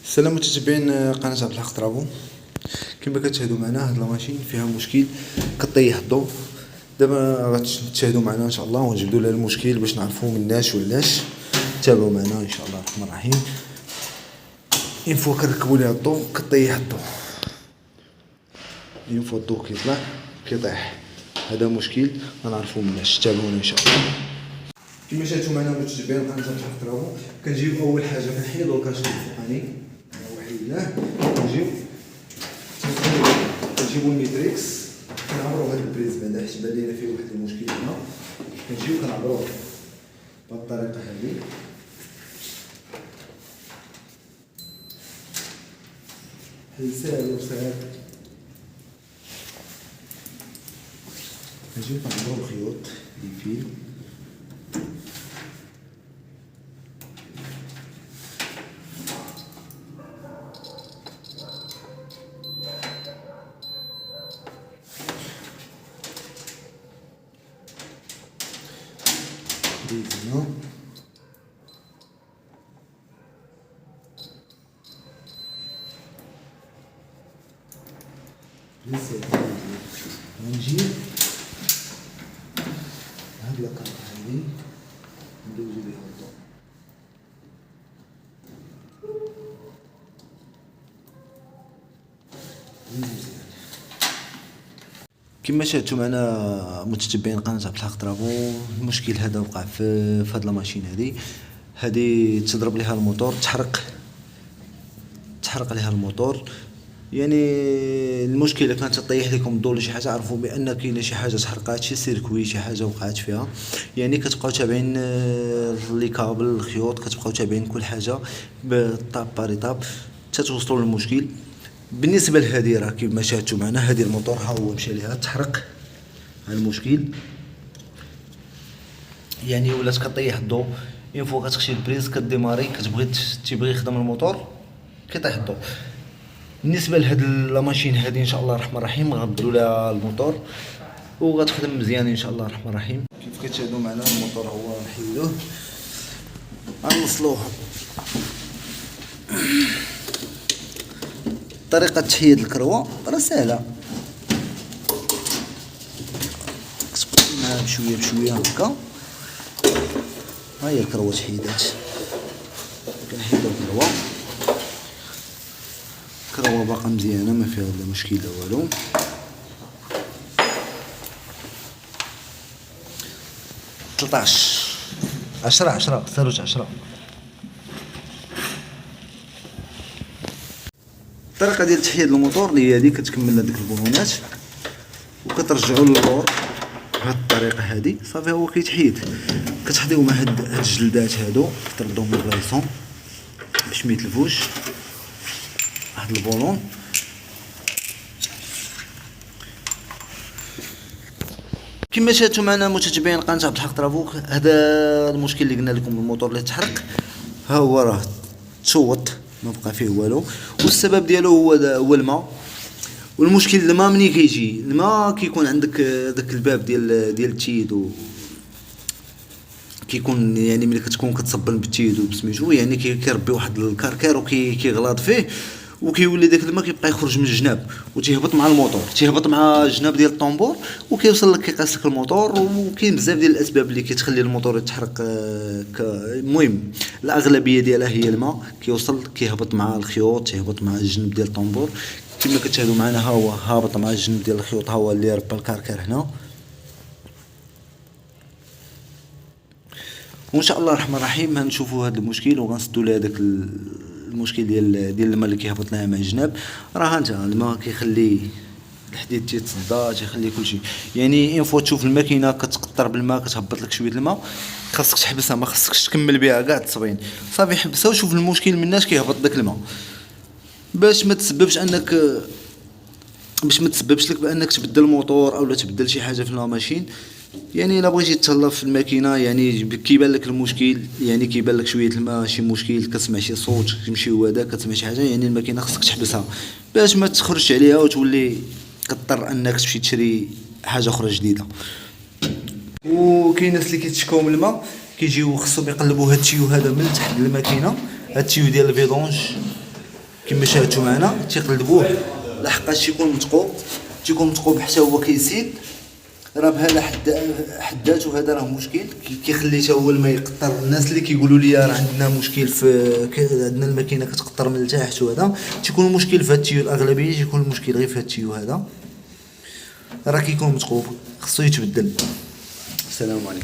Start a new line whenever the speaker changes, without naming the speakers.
السلام متابعين قناة عبد الحق طرابو. كما كتشاهدوا معنا هاد لاماشين فيها مشكل كطيح الضوء. دابا غتشاهدوا معنا ان شاء الله ونجبدوا لها المشكل باش نعرفوا مناش وعلاش. تابعوا معنا ان شاء الله الرحمن الرحيم. اين فوا كنركبوا ليها الضوء كطيح الضوء، اين فوا الضوء كيطلع كيطيح، هذا مشكل غنعرفوا مناش. تابعونا ان شاء الله. كما شاهدتوا معنا متابعين قناة عبد الحق طرابو، كنجيب اول حاجه كنحيدوا الكاشط الفوقاني وحيدناه، كنجيبو الميتريكس كنعبرو هاد البريز بعدا حيت بان لينا فيه واحد المشكل هنا، كنجيو كنعبروه بهاد الطريقه هادي. حل ساهل وساهل. كنجيو كنعبرو الخيوط الفيل هنا. ونجيب هاد الكارت هادي ندوزو بيها الضوء. كما شاهدتوا معنا متتبعين قناه عبد الحق طرابو، المشكل هذا وقع في هاد لاماشين هادي تضرب ليها الموتور، تحرق ليها الموتور. يعني المشكله كانت تطيح لكم الضوء ولا شي حاجه، عرفوا بان كاينه شي حاجه تحرقات، شي سيركوي شي حاجه وقعت فيها. يعني كتبقاو تابعين لي كابل الخيوط، كتبقاو تابعين كل حاجه بالطاب باريطاب حتى توصلوا للمشكل. بالنسبه لهذه راه كيما شاهدتوا معنا، هذه الموتور ها هو مشى ليها تحرق. ها المشكل يعني ولات كطيح الضوء، اين فوا كتخشي البريز كديماري تيبغي يخدم الموتور كيطيح الضوء. بالنسبه لهاد لاماشين هذه ان شاء الله الرحمن الرحيم غنبدلوا لها الموتور وغتخدم مزيان ان شاء الله الرحمن الرحيم. كيف كتشاهدوا معنا الموتور هو نحيدوه غنوصلوه. طريقه تحييد الكروه راه سهله، كتبقى بشويه بشويه هكا. ها هي الكروه تحيدات، كنحيدو الكروه باقا مزيانه ما فيها لا مشكل لا والو. تلطاش 10 ثلث 10. الطريقه ديال تحييد الموتور اللي هي هذه، كتكمل هذيك البولونات وكترجعوا للور بهذه الطريقه هذه صافي. هو كيتحيد، كتحضيو مع هاد الجلدات هادو تردوهم من بلايصهم باش ما يتلفوش. واحد البولون كما شاهدتوا معنا متتبعين قناه عبد الحق طرابو. هذا المشكل اللي قلنا لكم، الموتور اللي تحرق ها هو راه تصوت ما بقى فيه والو، والسبب ديالو هو الماء. والمشكل الماء مني كيجي الماء كيكون عندك داك الباب ديال التيد كيكون يعني ملي كتكون كتصبن بالتيد وبسميتو يعني كيربي واحد الكركر وكيغلاط فيه، وكيولي داك الماء كيبقى يخرج من الجناب وتيهبط مع الموتور، تيهبط مع الجناب ديال الطومبور وكيوصل لك كيقاس لك الموتور. وكاين بزاف ديال الاسباب اللي كتخلي الموتور يتحرق. المهم الاغلبيه ديالها هي الماء، كيوصل كيهبط مع الخيوط، تيهبط مع الجنب ديال الطومبور. كما كتشاهدوا معنا ها هو هابط مع الجنب ديال الخيوط، ها هو اللي ربى الكركر هنا. وان شاء الله الرحمن الرحيم غنشوفوا هذا المشكل وغنسدوا له هذاك المشكل ديال الماء اللي كيهبط لها مع الجناب. راه انت الماء كيخلي الحديد تيتصدى، تيخلي كلشي. يعني ان فوا تشوف الماكينه كتقطر بالماء كتهبط لك شويه الماء، خاصك تحبسها، ما خاصكش تكمل بها كاع التصبين صافي. حبسها وشوف المشكل مناش كيهبط داك الماء باش ما تسببش لك بانك تبدل الموتور اولا تبدل شي حاجه في الماشين. يعني الا بغيتي تهلا في الماكينه يعني كيبان لك المشكل، يعني كيبان لك شويه الماء شي مشكل، كتسمع شي صوت كيمشي هو هذا، كتسمع شي حاجه، يعني الماكينه خصك تحبسها باش ما تخرجش عليها وتولي كضطر انك تمشي تشري حاجه اخرى جديده. وكاين ناس اللي كيتشكاو من الماء كيجيو خصهم يقلبوا هاد التيو هذا من تحت الماكينه، هاد التيو ديال الفيدونج كما شاهدتوا معنا تيقلبوه لحقاش تيكون متقوب حتى هو كيسيد. راه بحال حداتو هذا راه مشكل كيخلي حتى هو الماء يقطر. الناس اللي كيقولوا لي راه عندنا مشكل عندنا الماكينه كتقطر من لتحت وهذا تيكون مشكل في هاد التيو. الاغلبيه تيكون المشكل غير في هاد التيو هذا، راه كيكون متقوب خصو يتبدل. السلام عليكم.